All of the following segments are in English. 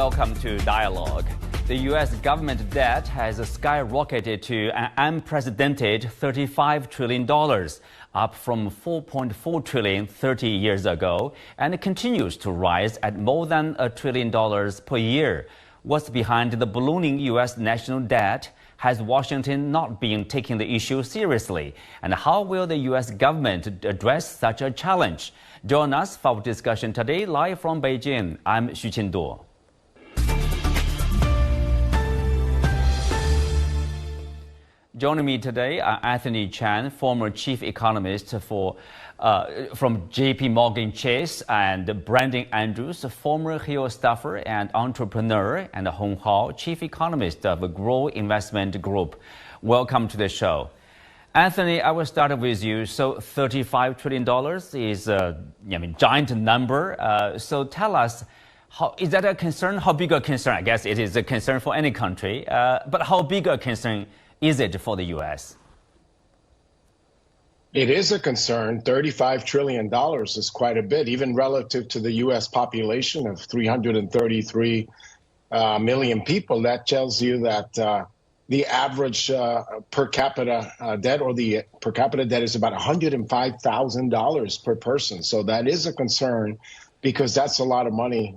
welcome to Dialogue. The U.S. government debt has skyrocketed to an unprecedented $35 trillion, up from $4.4 trillion 30 years ago, and it continues to rise at more than $1 trillion per year. What's behind the ballooning U.S. national debt? Has Washington not been taking the issue seriously? And how will the U.S. government address such a challenge? Join us for our discussion today, live from Beijing. I'm Xu Qinduo. Joining me today are Anthony Chan, former chief economist from JPMorgan Chase, and Brandon Andrews, former Hill staffer and entrepreneur, and Hong Hao, chief economist of Grow Investment Group. Welcome to the show. Anthony, I will start with you. So $35 trillion is a giant number. So tell us, is that a concern? How big a concern? I guess it is a concern for any country. But how big a concern is it for the U.S.? It is a concern. $35 trillion is quite a bit, even relative to the U.S. population of 333 million people. That tells you that the average per capita debt, or the per capita debt, is about $105,000 per person. So that is a concern, because that's a lot of money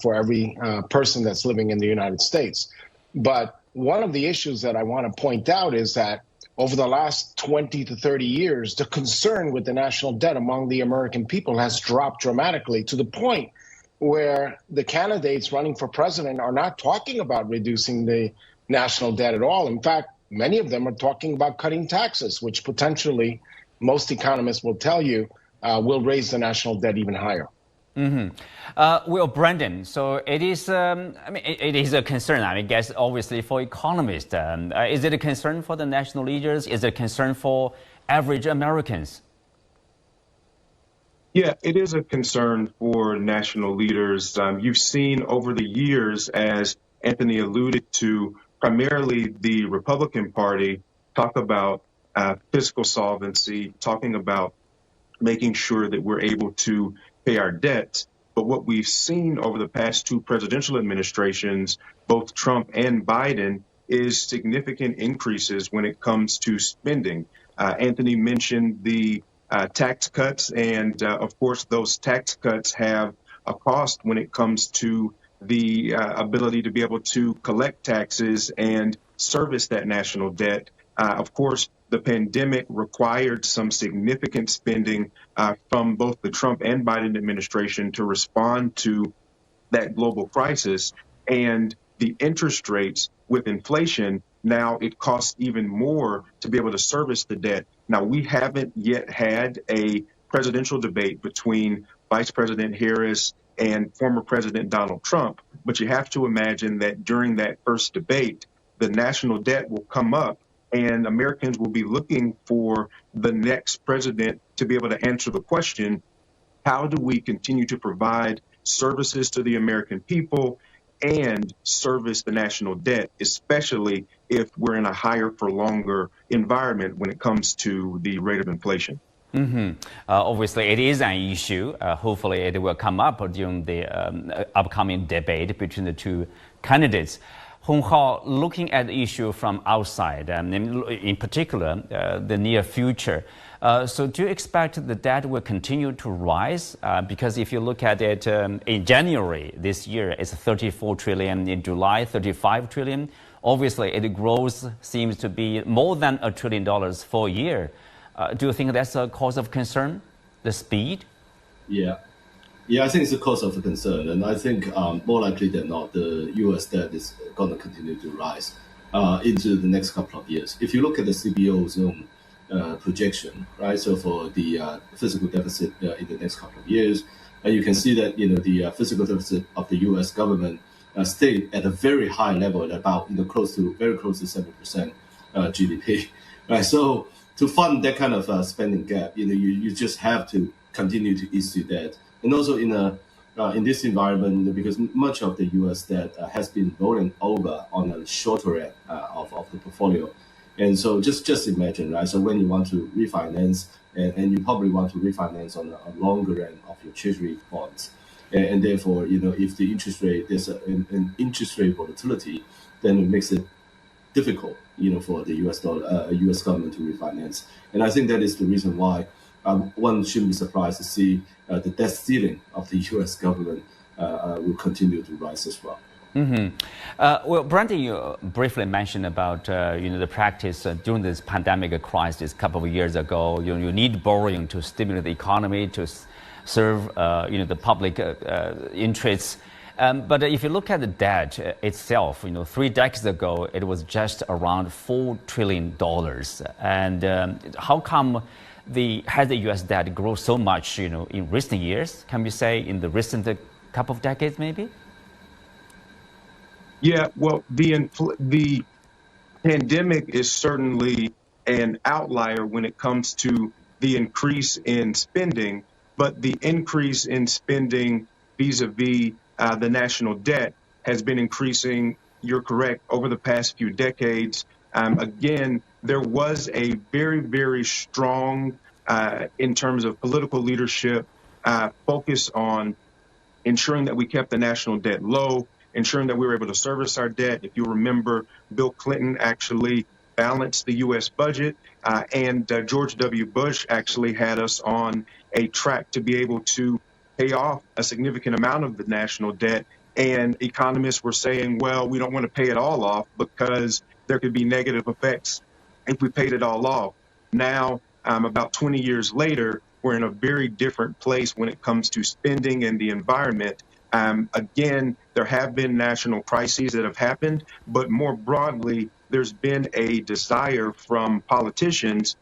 for every person that's living in the United States. But one of the issues that I want to point out is that over the last 20 to 30 years, the concern with the national debt among the American people has dropped dramatically, to the point where the candidates running for president are not talking about reducing the national debt at all. In fact, many of them are talking about cutting taxes, which potentially, most economists will tell you, will raise the national debt even higher. Well, Brandon, so it is. It is a concern. I guess obviously for economists, is it a concern for the national leaders? Is it a concern for average Americans? Yeah, it is a concern for national leaders. You've seen over the years, as Anthony alluded to, primarily the Republican Party talk about fiscal solvency, talking about making sure that we're able to pay our debts. But what we've seen over the past two presidential administrations, both Trump and Biden, is significant increases when it comes to spending. Anthony mentioned the tax cuts, and of course, those tax cuts have a cost when it comes to the ability to be able to collect taxes and service that national debt. Of course, the pandemic required some significant spending from both the Trump and Biden administration to respond to that global crisis. And the interest rates with inflation, now it costs even more to be able to service the debt. Now, we haven't yet had a presidential debate between Vice President Harris and former President Donald Trump, but you have to imagine that during that first debate, the national debt will come up, and Americans will be looking for the next president to be able to answer the question, how do we continue to provide services to the American people and service the national debt, especially if we're in a higher for longer environment when it comes to the rate of inflation? Obviously, it is an issue. Hopefully, it will come up during the upcoming debate between the two candidates. Hong Hao, looking at the issue from outside, in particular, the near future, so do you expect the debt will continue to rise? Because if you look at it in January this year, it's 34 trillion. In July, 35 trillion. Obviously, it grows, seems to be more than $1 trillion for a year. Do you think that's a cause of concern, the speed? Yeah, I think it's a cause of concern. And I think more likely than not, the U.S. debt is going to continue to rise into the next couple of years. If you look at the CBO's own projection, right, so for the physical deficit in the next couple of years, you can see that, the physical deficit of the U.S. government stayed at a very high level, at about, very close to 7% GDP, right? So to fund that kind of spending gap, you just have to continue to issue debt. And also in this environment, because much of the U.S. debt has been rolling over on the shorter end of the portfolio. And so just imagine, right? So when you want to refinance, and you probably want to refinance on a longer end of your treasury bonds, and therefore, if the interest rate there's an interest rate volatility, then it makes it difficult, for the U.S. government to refinance. And I think that is the reason why one shouldn't be surprised to see the debt ceiling of the U.S. government will continue to rise as well. Well, Brandon, you briefly mentioned about the practice during this pandemic crisis a couple of years ago. You need borrowing to stimulate the economy, to serve the public interests. But if you look at the debt itself, 3 decades ago it was just around $4 trillion. And how come has the U.S. debt grown so much, in recent years? Can we say in the recent couple of decades, maybe? Yeah, well, the pandemic is certainly an outlier when it comes to the increase in spending, but the increase in spending vis-a-vis the national debt has been increasing, you're correct, over the past few decades. Again, there was a very, very strong, in terms of political leadership, focus on ensuring that we kept the national debt low, ensuring that we were able to service our debt. If you remember, Bill Clinton actually balanced the U.S. budget, and George W. Bush actually had us on a track to be able to pay off a significant amount of the national debt. And economists were saying, well, we don't want to pay it all off because there could be negative effects if we paid it all off. Now, about 20 years later, we're in a very different place when it comes to spending and the environment. Again, there have been national crises that have happened, but more broadly, there's been a desire from politicians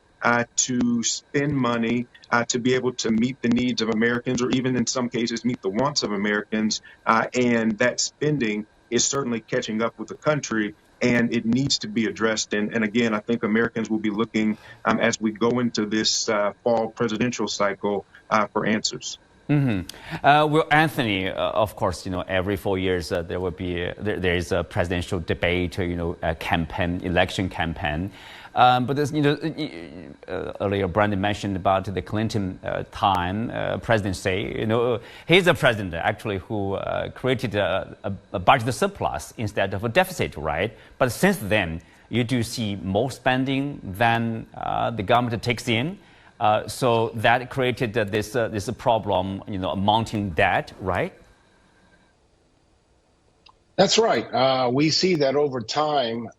to spend money to be able to meet the needs of Americans, or even in some cases meet the wants of Americans. And that spending is certainly catching up with the country, and it needs to be addressed. And again, I think Americans will be looking as we go into this fall presidential cycle for answers. Well, Anthony, of course, every 4 years there is a presidential debate, a campaign, election campaign. But there's, earlier Brandon mentioned about the Clinton time presidency. He's a president actually who created a budget surplus instead of a deficit, right? But since then, you do see more spending than the government takes in. So that created this problem, mounting debt, right? That's right. We see that over time,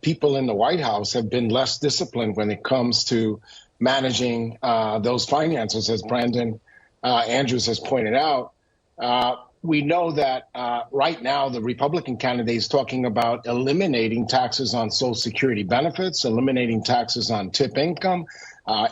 people in the White House have been less disciplined when it comes to managing those finances, as Brandon Andrews has pointed out. We know that right now the Republican candidate is talking about eliminating taxes on Social Security benefits, eliminating taxes on tip income,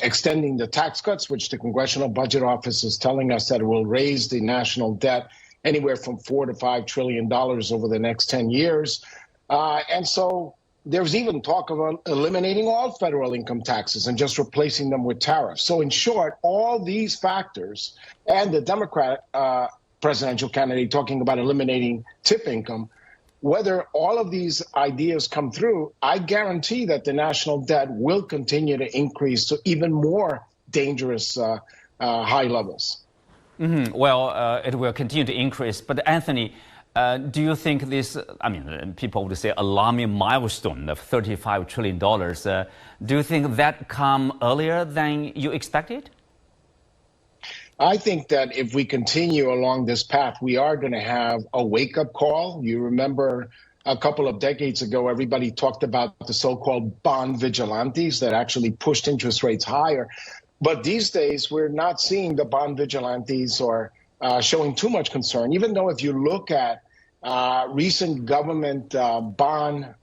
extending the tax cuts, which the Congressional Budget Office is telling us that it will raise the national debt anywhere from $4 to $5 trillion over the next 10 years. And so there's even talk of eliminating all federal income taxes and just replacing them with tariffs. So in short, all these factors, and the Democrat presidential candidate talking about eliminating tip income, whether all of these ideas come through, I guarantee that the national debt will continue to increase to even more dangerous high levels. Well, it will continue to increase. But Anthony, do you think this, people would say alarming milestone of $35 trillion, do you think that come earlier than you expected? I think that if we continue along this path, we are going to have a wake-up call. You remember a couple of decades ago, everybody talked about the so-called bond vigilantes that actually pushed interest rates higher. But these days, we're not seeing the bond vigilantes or showing too much concern, even though if you look at recent government bond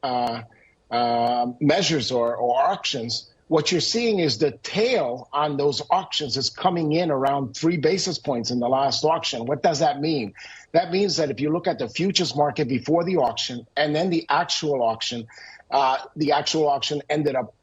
measures or auctions, what you're seeing is the tail on those auctions is coming in around 3 basis points in the last auction. What does that mean? That means that if you look at the futures market before the auction and then the actual auction ended up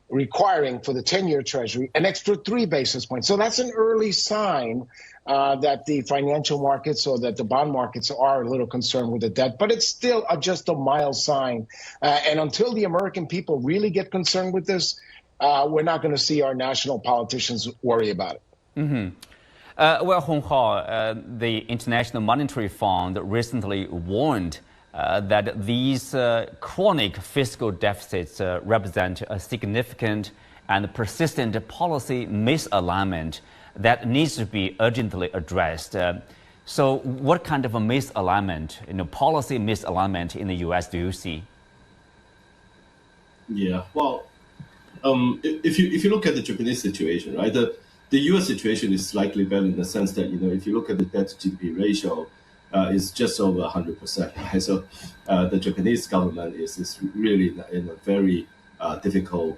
requiring for the 10-year Treasury an extra 3 basis points. So that's an early sign that the financial markets or that the bond markets are a little concerned with the debt, but it's still just a mild sign. And until the American people really get concerned with this, we're not going to see our national politicians worry about it. Well, Hong Hao, the International Monetary Fund recently warned that these chronic fiscal deficits represent a significant and persistent policy misalignment that needs to be urgently addressed. So what kind of a misalignment, policy misalignment in the U.S. do you see? Yeah, well, if you look at the Japanese situation, right, the U.S. situation is slightly better in the sense that, if you look at the debt to GDP ratio, it's just over 100%, right? So the Japanese government is really in a very difficult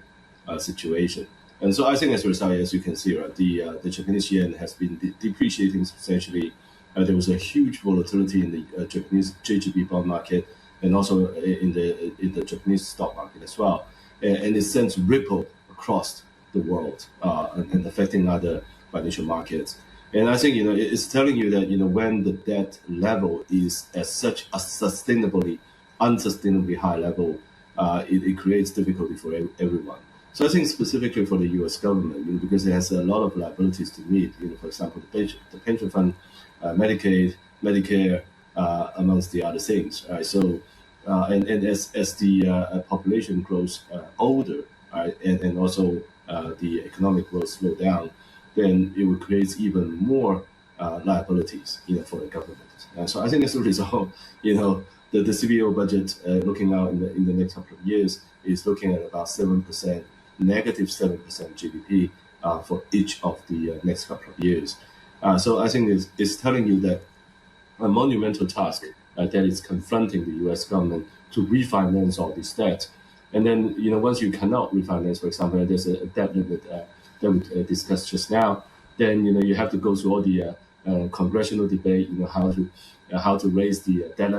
situation. And so I think as a result, as you can see, right, the Japanese yen has been depreciating substantially. There was a huge volatility in the Japanese JGB bond market and also in the Japanese stock market as well. And it sends ripple across the world and affecting other financial markets. And I think, it's telling you that, when the debt level is at such a unsustainably high level, it creates difficulty for everyone. So I think specifically for the U.S. government, because it has a lot of liabilities to meet, for example, the pension fund, Medicaid, Medicare, amongst the other things, right? So, and as the population grows older, right, and also the economic growth slow down, then it will create even more liabilities, for the government. So I think as a result, the CBO budget looking out in the next couple of years is looking at about negative 7% GDP for each of the next couple of years. So I think it's telling you that a monumental task that is confronting the U.S. government to refinance all this debt. And then, once you cannot refinance, for example, there's a debt limit that we discussed just now, then, you have to go through all the congressional debate, how to raise the debt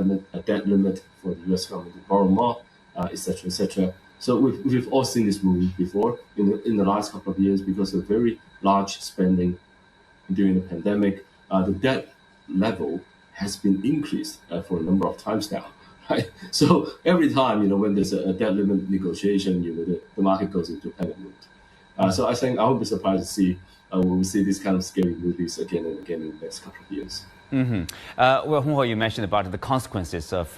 limit for the U.S. government to borrow more, et cetera, et cetera. So we've all seen this movie before in the last couple of years because of very large spending during the pandemic. The debt level has been increased for a number of times now, right? So every time, when there's a debt limit negotiation, the market goes into panic mode. So I think I would be surprised to see when we see these kind of scary movies again and again in the next couple of years. Mm-hmm. Well, Hong Hao, you mentioned about the consequences of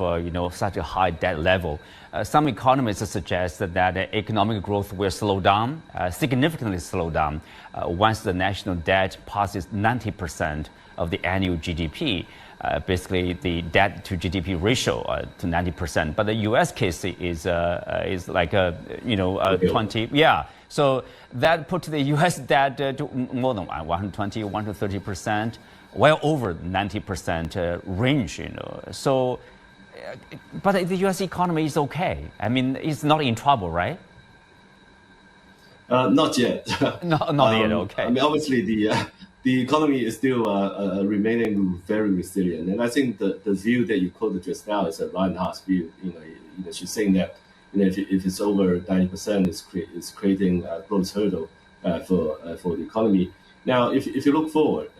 such a high debt level. Some economists suggest that economic growth will slow down, significantly slow down, once the national debt passes 90% of the annual GDP. Basically, the debt to GDP ratio to 90%. But the U.S. case is like 20. Yeah. So that put the U.S. debt to more than 120, 130%. Well over 90% range, So, but the U.S. economy is okay. I mean, it's not in trouble, right? Not yet. Not yet. Okay. I mean, obviously the economy is still remaining very resilient, and I think the view that you quoted just now is a Reinhardt's view. She's saying that if it's over 90%, it's creating a growth hurdle for the economy. Now, if you look forward,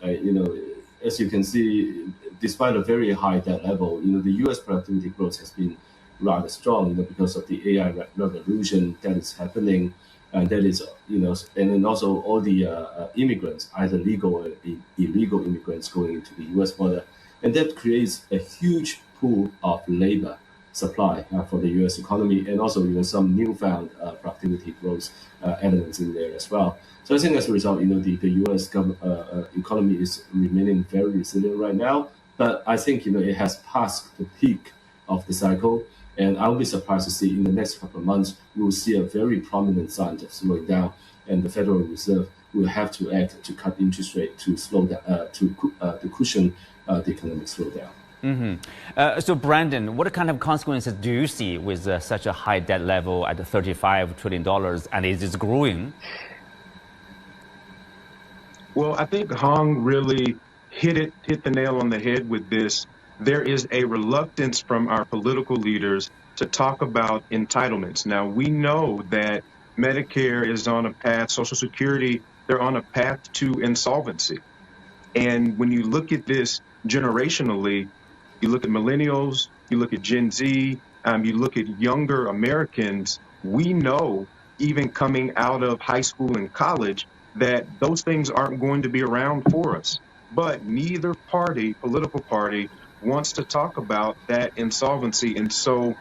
as you can see, despite a very high debt level, the U.S. productivity growth has been rather strong, because of the AI revolution that is happening, and that is, and then also all the immigrants, either legal or illegal immigrants, going into the U.S. border, and that creates a huge pool of labor supply for the U.S. economy, and also some newfound productivity growth elements in there as well. So I think as a result, the U.S. economy is remaining very resilient right now. But I think it has passed the peak of the cycle, and I will be surprised to see in the next couple of months we will see a very prominent sign of slowing down, and the Federal Reserve will have to act to cut interest rate to slow down to cushion the economic slowdown. Mm-hmm. So, Brandon, what kind of consequences do you see with such a high debt level at $35 trillion, and it is growing? Well, I think Hong really hit the nail on the head with this. There is a reluctance from our political leaders to talk about entitlements. Now, we know that Medicare is on a path, Social Security, they're on a path to insolvency. And when you look at this generationally, you look at millennials, you look at Gen Z, you look at younger Americans, we know, even coming out of high school and college, that those things aren't going to be around for us. but neither political party, wants to talk about that insolvency. And so,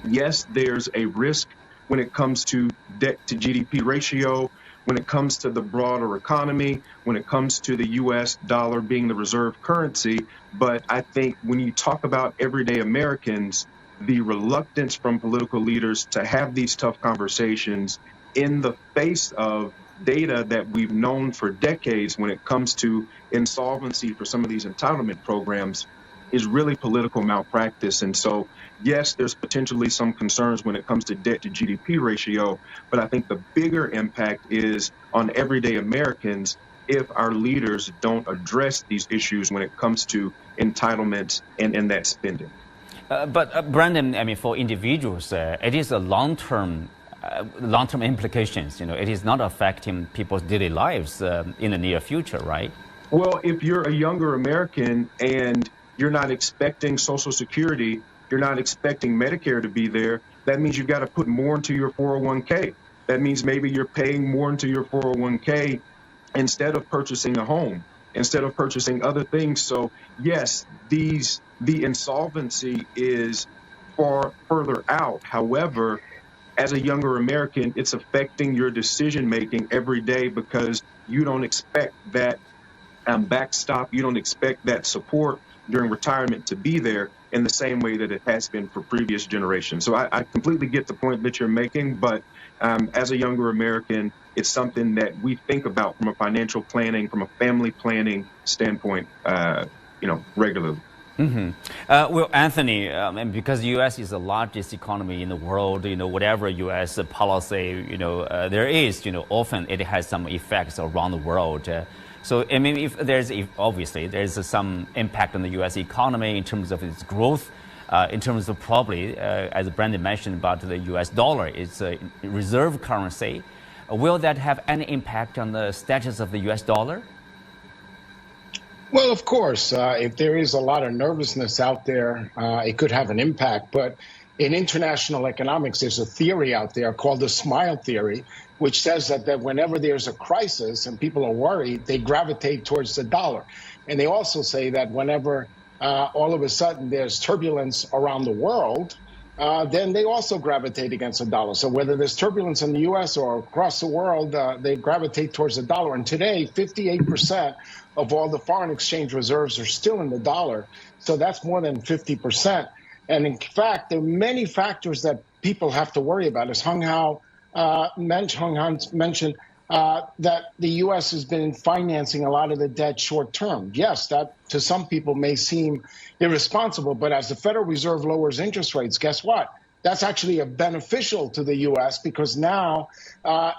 yes, there's a risk when it comes to debt to GDP ratio, when it comes to the broader economy, when it comes to the U.S. dollar being the reserve currency. But I think when you talk about everyday Americans, the reluctance from political leaders to have these tough conversations in the face of data that we've known for decades when it comes to insolvency for some of these entitlement programs is really political malpractice. And so, yes, there's potentially some concerns when it comes to debt to GDP ratio, but I think the bigger impact is on everyday Americans if our leaders don't address these issues when it comes to entitlements and that spending. But Brandon, I mean, for individuals, it is a long-term implications. You know, it is not affecting people's daily lives in the near future, right? Well, if you're a younger American and you're not expecting Social Security, you're not expecting Medicare to be there, that means you've got to put more into your 401k. That means maybe you're paying more into your 401k instead of purchasing a home, instead of purchasing other things. So yes, the insolvency is far further out. However, as a younger American, it's affecting your decision making every day because you don't expect that backstop, you don't expect that support during retirement to be there in the same way that it has been for previous generations. So I completely get the point that you're making, but as a younger American, it's something that we think about from a financial planning, from a family planning standpoint, regularly. Mm-hmm. Well, Anthony, and because the U.S. is the largest economy in the world, whatever U.S. policy, there is, often it has some effects around the world. So, I mean, obviously there's some impact on the U.S. economy in terms of its growth, in terms of probably, as Brandon mentioned about the U.S. dollar, it's a reserve currency. Will that have any impact on the status of the U.S. dollar? Well, of course, if there is a lot of nervousness out there, it could have an impact. But in international economics, there's a theory out there called the smile theory, which says that whenever there's a crisis and people are worried, they gravitate towards the dollar. And they also say that whenever all of a sudden there's turbulence around the world, then they also gravitate against the dollar. So whether there's turbulence in the U.S. or across the world, they gravitate towards the dollar. And today, 58% of all the foreign exchange reserves are still in the dollar. So that's more than 50%. And in fact, there are many factors that people have to worry about. As Hong Hao mentioned, that the U.S. has been financing a lot of the debt short term. Yes, that to some people may seem irresponsible, but as the Federal Reserve lowers interest rates, guess what? That's actually beneficial to the U.S. because now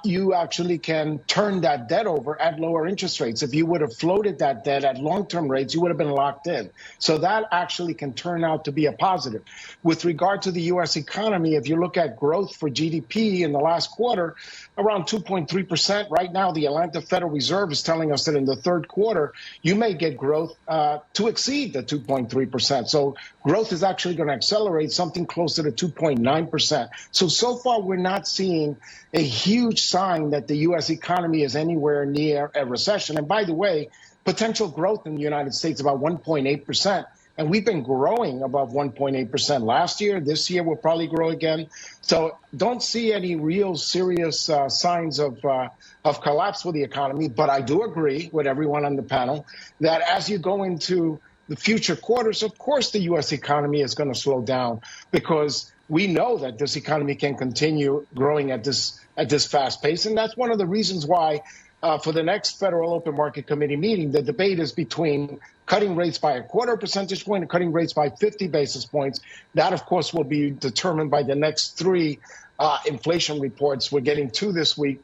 you actually can turn that debt over at lower interest rates. If you would have floated that debt at long-term rates, you would have been locked in. So that actually can turn out to be a positive. With regard to the U.S. economy, if you look at growth for GDP in the last quarter, around 2.3%. Right now, the Atlanta Federal Reserve is telling us that in the third quarter, you may get growth to exceed the 2.3%. So growth is actually going to accelerate something closer to 2.9%. So far, we're not seeing a huge sign that the U.S. economy is anywhere near a recession. And by the way, potential growth in the United States about 1.8%. And we've been growing above 1.8% last year. This year, we'll probably grow again. So don't see any real serious signs of collapse with the economy. But I do agree with everyone on the panel that as you go into the future quarters, of course, the U.S. economy is going to slow down because we know that this economy can continue growing at this fast pace. And that's one of the reasons why for the next Federal Open Market Committee meeting, the debate is between cutting rates by 1/4 percentage point and cutting rates by 50 basis points. That, of course, will be determined by the next three inflation reports. We're getting two this week,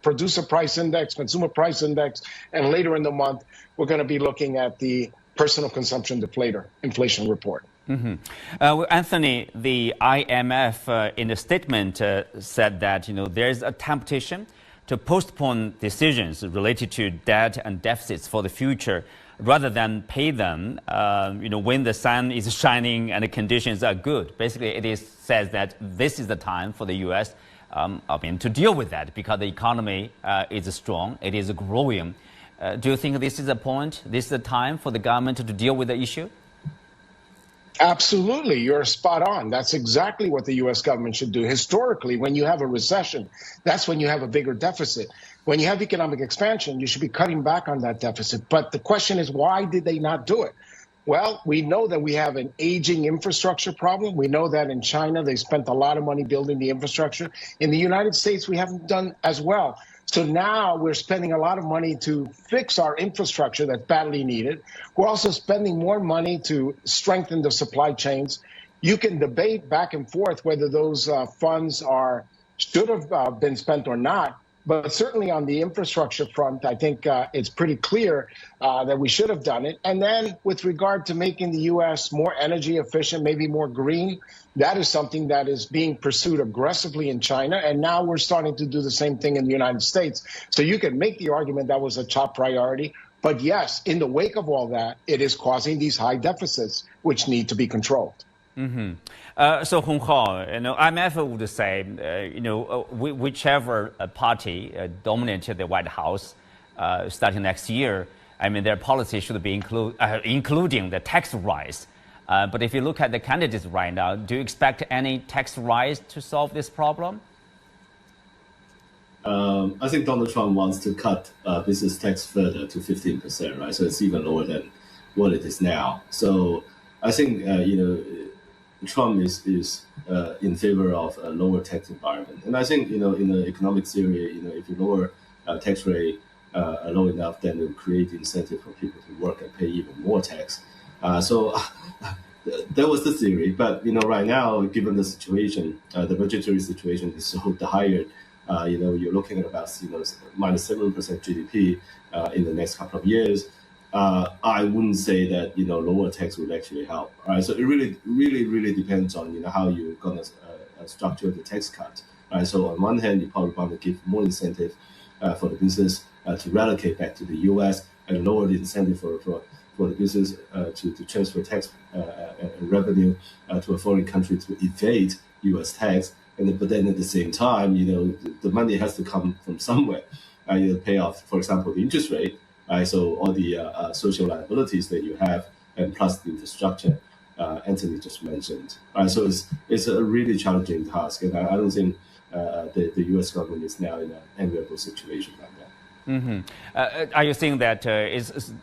Producer Price Index, Consumer Price Index, and later in the month, we're going to be looking at the Personal Consumption Deflator inflation report. Mm-hmm. Well, Anthony, the IMF in the statement said that there's a temptation to postpone decisions related to debt and deficits for the future rather than pay them when the sun is shining and the conditions are good. Basically, it says that this is the time for the U.S. To deal with that because the economy is strong, it is growing. Do you think this is the point, this is the time for the government to deal with the issue? Absolutely. You're spot on. That's exactly what the U.S. government should do. Historically, when you have a recession, that's when you have a bigger deficit. When you have economic expansion, you should be cutting back on that deficit. But the question is, why did they not do it? Well, we know that we have an aging infrastructure problem. We know that in China, they spent a lot of money building the infrastructure. In the United States, we haven't done as well. So now we're spending a lot of money to fix our infrastructure that's badly needed. We're also spending more money to strengthen the supply chains. You can debate back and forth whether those funds should have been spent or not. But certainly on the infrastructure front, I think it's pretty clear that we should have done it. And then with regard to making the U.S. more energy efficient, maybe more green, that is something that is being pursued aggressively in China. And now we're starting to do the same thing in the United States. So you can make the argument that was a top priority. But yes, in the wake of all that, it is causing these high deficits, which need to be controlled. So Hong Hao, IMF would say, whichever party dominated the White House starting next year, their policy should be including the tax rise. But if you look at the candidates right now, do you expect any tax rise to solve this problem? I think Donald Trump wants to cut business tax further to 15%, right? So it's even lower than what it is now. So I think, Trump is in favor of a lower tax environment. And I think, in the economic theory, if you lower tax rate low enough, then it will create incentive for people to work and pay even more tax. So that was the theory. But, right now, given the situation, the budgetary situation is so dire, you're looking at about, minus 7% GDP in the next couple of years. I wouldn't say that lower tax would actually help. Right, so it really depends on how you're gonna structure the tax cut. Right, so on one hand, you probably want to give more incentive for the business to relocate back to the U.S. and lower the incentive for the business to transfer tax revenue to a foreign country to evade U.S. tax. But then at the same time, the money has to come from somewhere. Pay off, for example, the interest rate. So all the social liabilities that you have, and plus the infrastructure Anthony just mentioned. So it's a really challenging task, and I don't think the U.S. government is now in an enviable situation right now. Are you saying that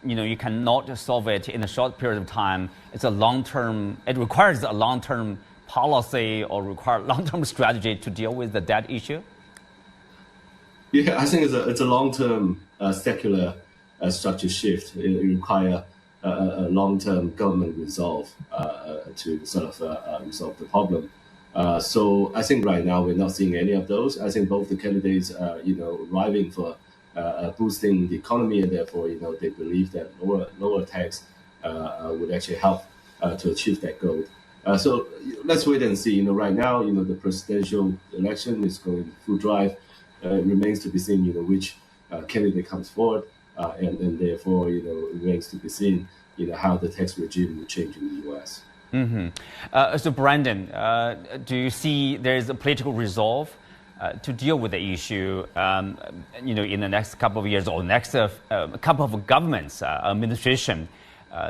you cannot solve it in a short period of time? It's a long-term. It requires a long-term policy or require long-term strategy to deal with the debt issue. Yeah, I think it's a long-term secular structure shift. It requires a long-term government resolve to sort of resolve the problem. So I think right now we're not seeing any of those. I think both the candidates are, arriving for boosting the economy, and therefore, they believe that lower tax would actually help to achieve that goal. So let's wait and see. Right now, the presidential election is going full drive. It remains to be seen, which candidate comes forward. And therefore, it remains to be seen, how the tax regime will change in the U.S. So, Brandon, do you see there is a political resolve to deal with the issue, in the next couple of years or next couple of governments, administration,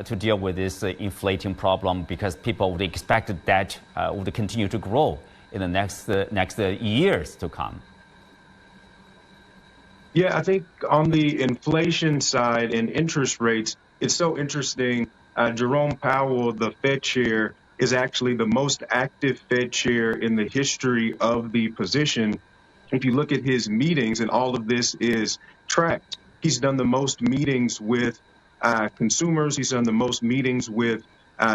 to deal with this inflating problem, because people would expect that would continue to grow in the next years to come? Yeah, I think on the inflation side and interest rates, it's so interesting. Jerome Powell, the Fed chair, is actually the most active Fed chair in the history of the position. If you look at his meetings, and all of this is tracked, he's done the most meetings with consumers. He's done the most meetings with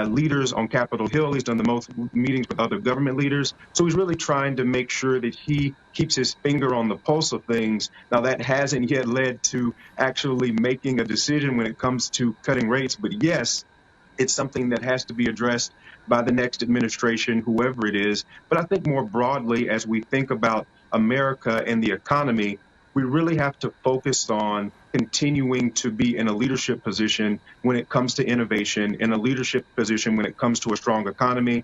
leaders on Capitol Hill. He's done the most meetings with other government leaders. So he's really trying to make sure that he keeps his finger on the pulse of things. Now, that hasn't yet led to actually making a decision when it comes to cutting rates. But yes, it's something that has to be addressed by the next administration, whoever it is. But I think more broadly, as we think about America and the economy, we really have to focus on continuing to be in a leadership position when it comes to innovation, in a leadership position when it comes to a strong economy.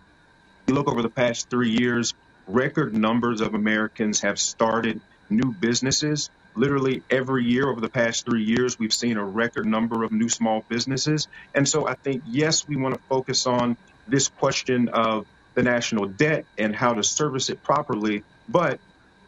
You look over the past 3 years, record numbers of Americans have started new businesses. literally every year over the past 3 years, we've seen a record number of new small businesses. And so I think, yes, we want to focus on this question of the national debt and how to service it properly, but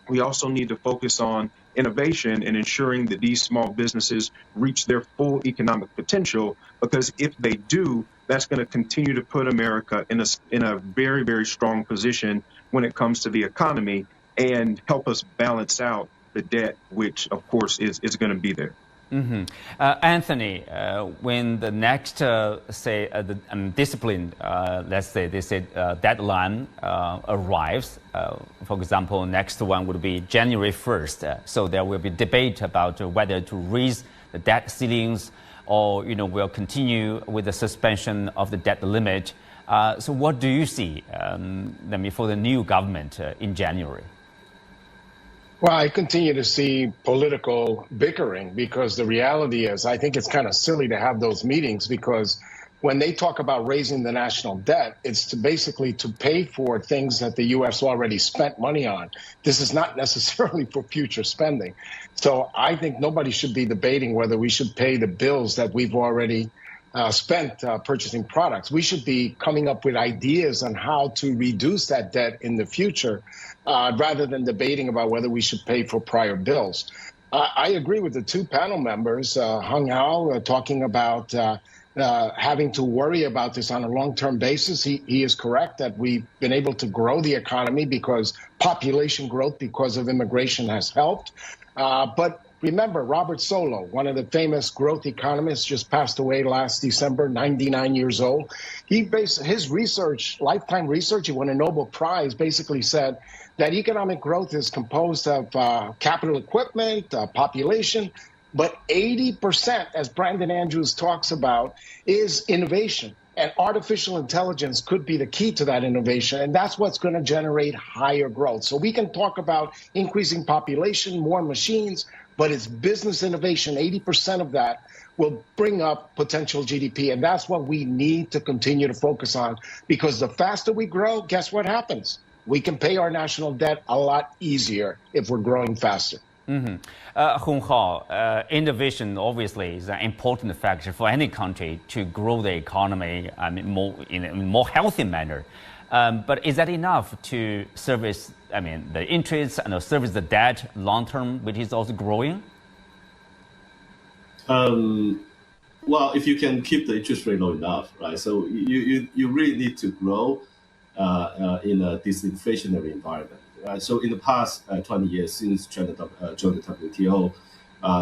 we also need to focus on innovation and ensuring that these small businesses reach their full economic potential, because if they do, that's going to continue to put America in a very, very strong position when it comes to the economy and help us balance out the debt, which, of course, is going to be there. Mm-hmm. Anthony, when the next, the disciplined, let's say, they said deadline arrives, for example, next one would be January 1st. So there will be debate about whether to raise the debt ceilings or, we'll continue with the suspension of the debt limit. So what do you see for the new government in January? Well, I continue to see political bickering, because the reality is I think it's kind of silly to have those meetings, because when they talk about raising the national debt, it's basically to pay for things that the U.S. already spent money on. This is not necessarily for future spending. So I think nobody should be debating whether we should pay the bills that we've already spent purchasing products. We should be coming up with ideas on how to reduce that debt in the future, rather than debating about whether we should pay for prior bills. I agree with the two panel members, Hong Hao, talking about having to worry about this on a long-term basis. He is correct that we've been able to grow the economy because population growth because of immigration has helped. But remember, Robert Solow, one of the famous growth economists, just passed away last December, 99 years old. He based his research, lifetime research, he won a Nobel Prize, basically said that economic growth is composed of capital equipment, population, but 80%, as Brandon Andrews talks about, is innovation. And artificial intelligence could be the key to that innovation, and that's what's going to generate higher growth. So we can talk about increasing population, more machines, but it's business innovation. 80% of that will bring up potential GDP, and that's what we need to continue to focus on, because the faster we grow, guess what happens? We can pay our national debt a lot easier if we're growing faster. Mm-hmm. Hong Hao, innovation obviously is an important factor for any country to grow the economy in a more healthy manner. But is that enough to service, the interests and service the debt long term, which is also growing? Well, if you can keep the interest rate low enough, right? So you really need to grow in a disinflationary environment. So in the past 20 years since China joined the WTO,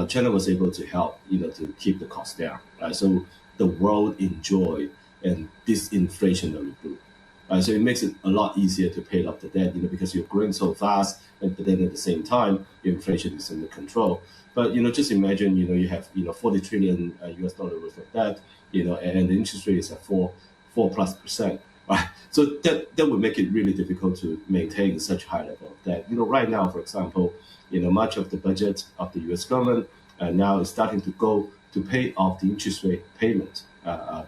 China was able to help, to keep the cost down. Right? So the world enjoyed a disinflationary boom. Right? So it makes it a lot easier to pay off the debt, because you're growing so fast, but then at the same time, your inflation is under control. But just imagine, you have $40 trillion US dollar worth of debt, and the interest rate is at 4+%. Right. So that would make it really difficult to maintain such high level of debt. Right now, for example, much of the budget of the U.S. government now is starting to go to pay off the interest rate payment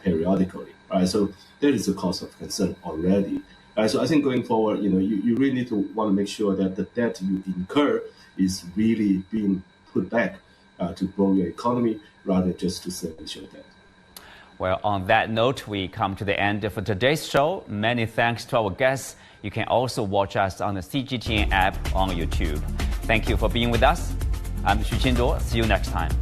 periodically. Right. So that is a cause of concern already. So I think going forward, you really need to want to make sure that the debt you incur is really being put back to grow your economy rather than just to service your debt. Well, on that note, we come to the end of today's show. Many thanks to our guests. You can also watch us on the CGTN app on YouTube. Thank you for being with us. I'm Xu Qinduo. See you next time.